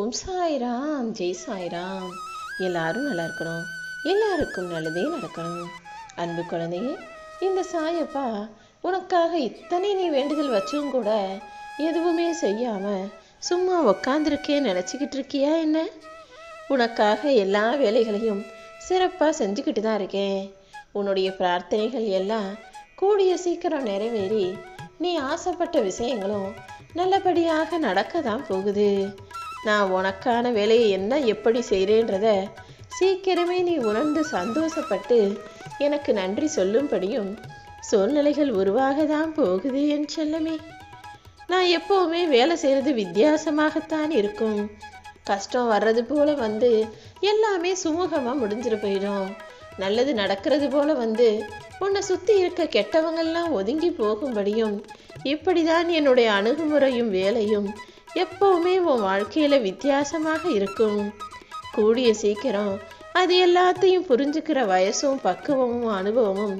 ஓம் சாய்ராம், ஜெய் சாய்ராம். எல்லாரும் நல்லா இருக்கணும், எல்லாருக்கும் நல்லதே நடக்கணும். அன்பு குழந்தையே, இந்த சாயப்பா உனக்காக இத்தனை நீ வேண்டுதல் வச்சும் கூட எதுவுமே செய்யாம சும்மா உக்காந்துருக்கேன்னு நினச்சிக்கிட்டு இருக்கியா என்ன? உனக்காக எல்லா வேலைகளையும் சிறப்பாக செஞ்சுக்கிட்டு தான் இருக்கேன். உன்னுடைய பிரார்த்தனைகள் எல்லாம் கூடிய சீக்கிரம் நிறைவேறி நீ ஆசைப்பட்ட விஷயங்களும் நல்லபடியாக நடக்க தான் போகுது. நான் உனக்கான வேலையை என்ன எப்படி செய்கிறேன்றத சீக்கிரமே நீ உணர்ந்து சந்தோஷப்பட்டு எனக்கு நன்றி சொல்லும்படியும் சூழ்நிலைகள் உருவாக தான் போகுது என் செல்லமே. நான் எப்போவுமே வேலை செய்கிறது வித்தியாசமாகத்தான் இருக்கும். கஷ்டம் வர்றது போல வந்து எல்லாமே சுமூகமாக முடிஞ்சிட்டு போயிடும். நல்லது நடக்கிறது போல வந்து உன்னை சுற்றி இருக்க கெட்டவங்கள்லாம் ஒதுங்கி போகும்படியும் இப்படிதான் என்னுடைய அணுகுமுறையும் வேலையும் எப்பவுமே உன் வாழ்க்கையில் வித்தியாசமாக இருக்கும். கூடிய சீக்கிரம் அது எல்லாத்தையும் புரிஞ்சுக்கிற வயசும் பக்குவமும் அனுபவமும்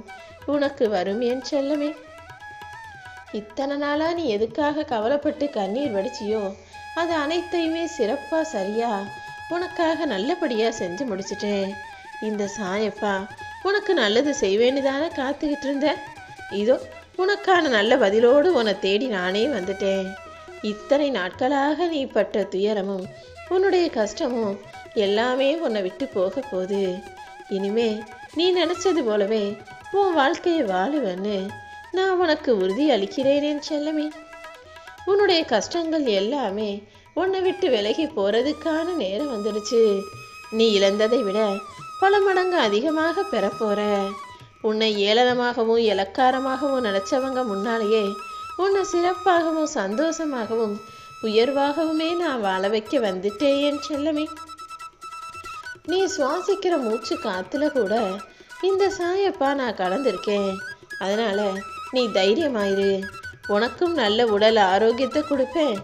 உனக்கு வரும் என் செல்லமே. இத்தனை நாளா நீ எதுக்காக கவலைப்பட்டு கண்ணீர் வடிச்சியோ அது அனைத்தையுமே சிறப்பா சரியா உனக்காக நல்லபடியா செஞ்சு முடிச்சிட்டேன். இந்த சாயப்பா உனக்கு நல்லது செய்வேன்னு தானே காத்துக்கிட்டு இருந்த. இதோ உனக்கான நல்ல பதிலோடு உன்னை தேடி நானே வந்துட்டேன். இத்தனை நாட்களாக நீ பட்ட துயரமும் உன்னுடைய கஷ்டமும் எல்லாமே உன்னை விட்டு போக போகுது. இனிமே நீ நினைச்சது போலவே உன் வாழ்க்கையை வாழுவேன்னு நான் உனக்கு உறுதி அளிக்கிறேன் செல்லமே. உன்னுடைய கஷ்டங்கள் எல்லாமே உன்னை விட்டு விலகி போறதுக்கான நேரம் வந்துடுச்சு. நீ இழந்ததை விட பல மடங்கு அதிகமாக பெறப்போற. உன்னை ஏளனமாகவும் இலக்காரமாகவும் நினைச்சவங்க முன்னாலேயே உன்னை சிறப்பாகவும் சந்தோஷமாகவும் உயர்வாகவுமே நான் வாழ வைக்க வந்துட்டேன் என் செல்லமே. நீ சுவாசிக்கிற மூச்சு காத்துல கூட இந்த சாயப்பா நான் கலந்திருக்கேன். அதனால நீ தைரியமாயிரு. உனக்கும் நல்ல உடல் ஆரோக்கியத்தை கொடுப்பேன்,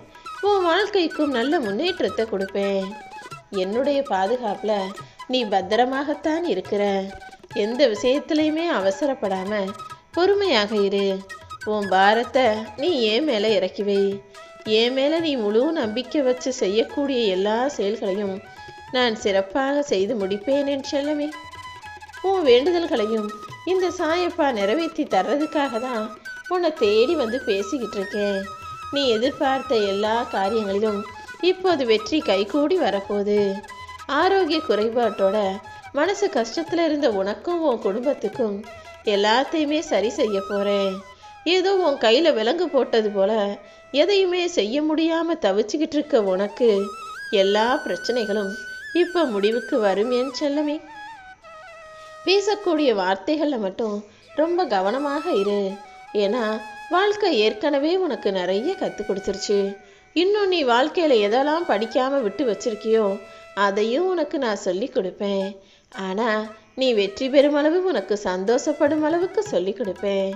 உன் வாழ்க்கைக்கும் நல்ல முன்னேற்றத்தை கொடுப்பேன். என்னுடைய பாதுகாப்புல நீ பத்திரமாகத்தான் இருக்கிற. எந்த விஷயத்திலையுமே அவசரப்படாம பொறுமையாக இரு. உன் பாரத்தை நீ என் மேல இறக்கி வை. என் மேல நீ முழு நம்பிக்கை வச்சு செய்யக்கூடிய எல்லா செயல்களையும் நான் சிறப்பாக செய்து முடிப்பேன் என் செல்லமே. உன் வேண்டுதல்களையும் இந்த சாயப்பா நிறைவேற்றி தர்றதுக்காக தான் உன்னை தேடி வந்து பேசிக்கிட்டு இருக்கேன். நீ எதிர்பார்த்த எல்லா காரியங்களிலும் இப்போது வெற்றி கைகூடி வரப்போகுது. ஆரோக்கிய குறைபாட்டோட மனசு கஷ்டத்துல இருந்த உனக்கும் உன் குடும்பத்துக்கும் எல்லாத்தையுமே சரி செய்ய போறேன். ஏதோ உன் கையில விலங்கு போட்டது போல எதையுமே செய்ய முடியாம தவிச்சுக்கிட்டு இருக்க உனக்கு எல்லா பிரச்சனைகளும் இப்ப முடிவுக்கு வரும் என் செல்லமே. பேசக்கூடிய வார்த்தைகள்ல மட்டும் ரொம்ப கவனமாக இரு. ஏன்னா வாழ்க்கை ஏற்கனவே உனக்கு நிறைய கற்றுக் கொடுத்துருச்சு. இன்னும் நீ வாழ்க்கையில எதெல்லாம் படிக்காம விட்டு வச்சிருக்கியோ அதையும் உனக்கு நான் சொல்லி கொடுப்பேன். ஆனா நீ வெற்றி பெறும் அளவு உனக்கு சந்தோஷப்படும் அளவுக்கு சொல்லி கொடுப்பேன்.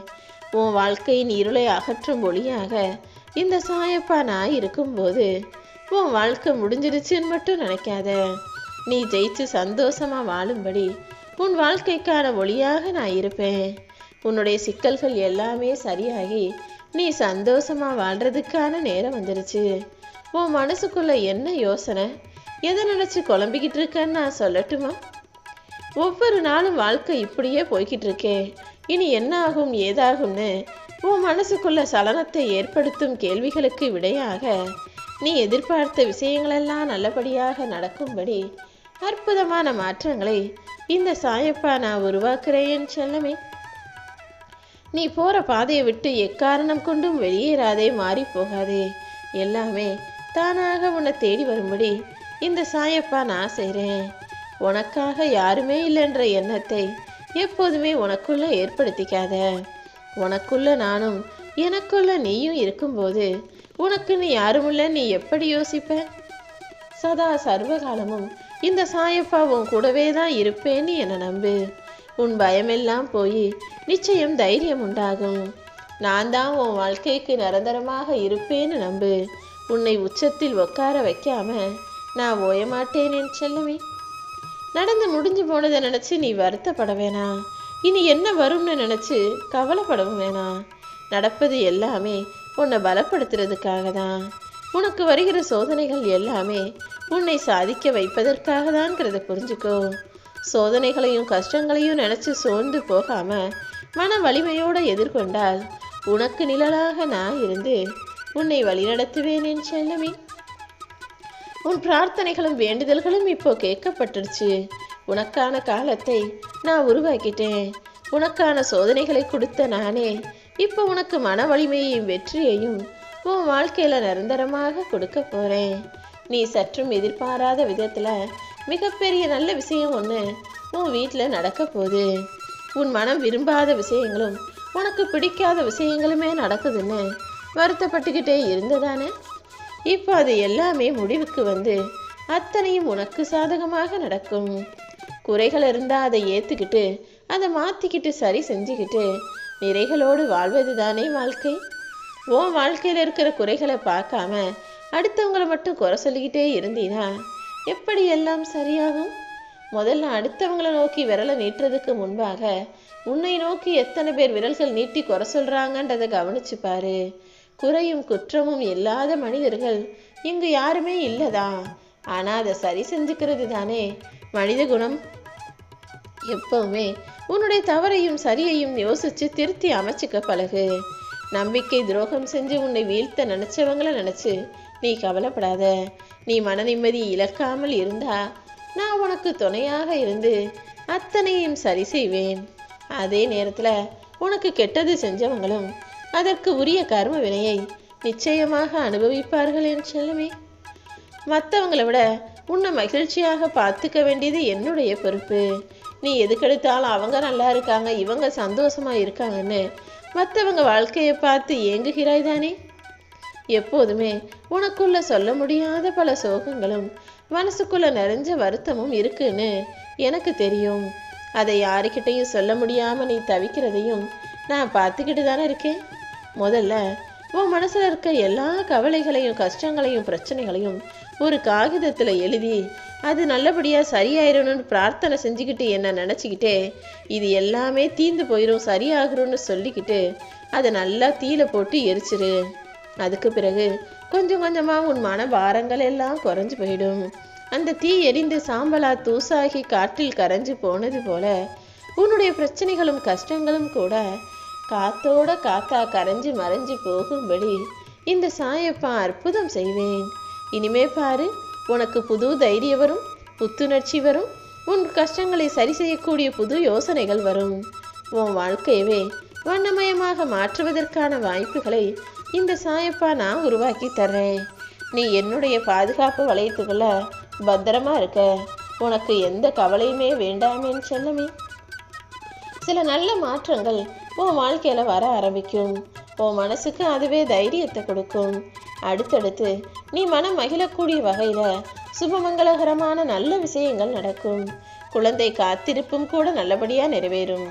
உன் வாழ்க்கையின் இருளை அகற்றும் ஒளியாக இந்த சாயப்பா நான் இருக்கும்போது உன் வாழ்க்கை முடிஞ்சிடுச்சுன்னு மட்டும் நினைக்காத. நீ ஜெயிச்சு சந்தோஷமா வாழும்படி உன் வாழ்க்கைக்கான ஒளியாக நான் இருப்பேன். உன்னுடைய சிக்கல்கள் எல்லாமே சரியாகி நீ சந்தோஷமா வாழ்றதுக்கான நேரம் வந்துடுச்சு. உன் மனசுக்குள்ள என்ன யோசனை, எதை நினைச்சு குழம்பிக்கிட்டு இருக்கேன்னு நான் சொல்லட்டுமா? ஒவ்வொரு நாளும் வாழ்க்கை இப்படியே போய்கிட்டு இருக்கே, இனி என்ன ஆகும் ஏதாகும்னு உன் மனசுக்குள்ள சலனத்தை ஏற்படுத்தும் கேள்விகளுக்கு விடையாக நீ எதிர்பார்த்த விஷயங்களெல்லாம் நல்லபடியாக நடக்கும்படி அற்புதமான மாற்றங்களை இந்த சாயப்பா நான் உருவாக்குறேன் செல்லமே. நீ போற பாதையை விட்டு எக்காரணம் கொண்டும் வெளியேறாதே, மாறி போகாதே. எல்லாமே தானாக உன்னை தேடி வரும்படி இந்த சாயப்பா நான் செய்கிறேன். உனக்காக யாருமே இல்லைன்ற எண்ணத்தை எப்போதுமே உனக்குள்ள ஏற்படுத்திக்காத. உனக்குள்ள நானும் எனக்குள்ள நீயும் இருக்கும்போது உனக்கு நீ யாருமில்ல நீ எப்படி யோசிப்ப? சதா சர்வகாலமும் இந்த சாயப்பா உன் கூடவே தான் இருப்பேன்னு என்னை நம்பு. உன் பயமெல்லாம் போய் நிச்சயம் தைரியம் உண்டாகும். நான் தான் உன் வாழ்க்கைக்கு நிரந்தரமாக இருப்பேன்னு நம்பு. உன்னை உச்சத்தில் உட்கார வைக்காம நான் ஓயமாட்டேன் என் செல்லமே. நடந்து முடிஞ்சு போனதை நினைச்சு நீ வருத்தப்பட வேணாம். இனி என்ன வரும்னு நினைச்சு கவலைப்படவும் வேணாம். நடப்பது எல்லாமே உன்னை பலப்படுத்துறதுக்காக தான். உனக்கு வருகிற சோதனைகள் எல்லாமே உன்னை சாதிக்க வைப்பதற்காக தான்ங்கிறத புரிஞ்சுக்கோ. சோதனைகளையும் கஷ்டங்களையும் நினைச்சு சோர்ந்து போகாம மன வலிமையோடு எதிர்கொண்டால் உனக்கு நிழலாக நான் இருந்து உன்னை வழிநடத்துவேன் என் செல்லமே. உன் பிரார்த்தனைகளும் வேண்டுதல்களும் இப்போ கேட்கப்பட்டுருச்சு. உனக்கான காலத்தை நான் உருவாக்கிட்டேன். உனக்கான சோதனைகளை கொடுத்த நானே இப்போ உனக்கு மன வலிமையையும் வெற்றியையும் உன் வாழ்க்கையில நிரந்தரமாக கொடுக்க போறேன். நீ சற்றும் எதிர்பாராத விதத்துல மிகப்பெரிய நல்ல விஷயம் ஒன்று உன் வீட்டில் நடக்க போகுது. உன் மனம் விரும்பாத விஷயங்களும் உனக்கு பிடிக்காத விஷயங்களுமே நடக்குதுன்னு வருத்தப்பட்டுக்கிட்டே இருந்ததானே? இப்போ அது எல்லாமே முடிவுக்கு வந்து அத்தனையும் உனக்கு சாதகமாக நடக்கும். குறைகள் இருந்தால் அதை ஏற்றுக்கிட்டு அதை மாற்றிக்கிட்டு சரி செஞ்சுக்கிட்டு நிறைகளோடு வாழ்வது தானே வாழ்க்கை. உன் வாழ்க்கையில் இருக்கிற குறைகளை பார்க்காம அடுத்தவங்களை மட்டும் குறை சொல்லிக்கிட்டே இருந்தீனா எப்படி எல்லாம் சரியாகும்? முதல்ல அடுத்தவங்களை நோக்கி விரலை நீட்டுறதுக்கு முன்பாக உன்னை நோக்கி எத்தனை பேர் விரல்கள் நீட்டி குறை சொல்றாங்கன்றதை கவனிச்சு பாரு. குறையும் குற்றமும் இல்லாத மனிதர்கள் இங்கு யாருமே இல்லதா? ஆனா அதை சரி செஞ்சுக்கிறது தானே மனித குணம். எப்பவுமே உன்னுடைய தவறையும் சரியையும் யோசிச்சு திருத்தி அமைச்சுக்க பழகு. நம்பிக்கை துரோகம் செஞ்சு உன்னை வீழ்த்த நினைச்சவங்கள நினைச்சு நீ கவலைப்படாத. நீ மன நிம்மதி இழக்காமல் இருந்தா நான் உனக்கு துணையாக இருந்து அத்தனையும் சரி செய்வேன். அதே நேரத்துல உனக்கு கெட்டது செஞ்சவங்களும் அதற்கு உரிய கர்ம வினையை நிச்சயமாக அனுபவிப்பார்கள் என் செல்லமே. மற்றவங்களை விட உன்னை மகிழ்ச்சியாக பார்த்துக்க வேண்டியது என்னுடைய பொறுப்பு. நீ எதுக்கெடுத்தாலும் அவங்க நல்லா இருக்காங்க, இவங்க சந்தோஷமா இருக்காங்கன்னு மற்றவங்க வாழ்க்கையை பார்த்து ஏங்குகிறாய் தானே? எப்போதுமே உனக்குள்ள சொல்ல முடியாத பல சோகங்களும் மனசுக்குள்ள நிறைஞ்ச வருத்தமும் இருக்குன்னு எனக்கு தெரியும். அதை யாருக்கிட்டையும் சொல்ல முடியாம நீ தவிக்கிறதையும் நான் பார்த்துக்கிட்டு தானே இருக்கேன். முதல்ல உன் மனசுல இருக்க எல்லா கவலைகளையும் கஷ்டங்களையும் பிரச்சனைகளையும் ஒரு காகிதத்துல எழுதி அது நல்லபடியா சரியாயிரணும்னு பிரார்த்தனை செஞ்சுக்கிட்டு என்ன நினைச்சுக்கிட்டே இது எல்லாமே தீந்து போயிடும் சரியாகிறோன்னு சொல்லிக்கிட்டு அதை நல்லா தீயில போட்டு எரிச்சிரு. அதுக்கு பிறகு கொஞ்சம் கொஞ்சமா உன் மன பாரங்கள் எல்லாம் குறைஞ்சு போயிடும். அந்த தீ எரிந்து சாம்பலா தூசாகி காற்றில் கரைஞ்சு போனது போல உன்னுடைய பிரச்சனைகளும் கஷ்டங்களும் கூட காத்தோட காத்தா கரைஞ்சு மறைஞ்சு போகும்படி இந்த சாயப்பா அற்புதம் செய்வேன். இனிமே பாரு, உனக்கு புது தைரியம் வரும், புத்துணர்ச்சி வரும், உன் கஷ்டங்களை சரி செய்யக்கூடிய புது யோசனைகள் வரும். உன் வாழ்க்கையவே வண்ணமயமாக மாற்றுவதற்கான வாய்ப்புகளை இந்த சாயப்பா நான் உருவாக்கி தர்றேன். நீ என்னுடைய பாதுகாப்பு வளையத்துக்குள்ள பத்திரமா இருக்க. உனக்கு எந்த கவலையுமே வேண்டாமேன்னு செல்லமே. சில நல்ல மாற்றங்கள் உன் வாழ்க்கையில வர ஆரம்பிக்கும். உன் மனசுக்கு அதுவே தைரியத்தை கொடுக்கும். அடுத்தடுத்து நீ மனம் மகிழக்கூடிய வகையில சுபமங்களகரமான நல்ல விஷயங்கள் நடக்கும். குழந்தை காத்திருப்பும் கூட நல்லபடியா நிறைவேறும்.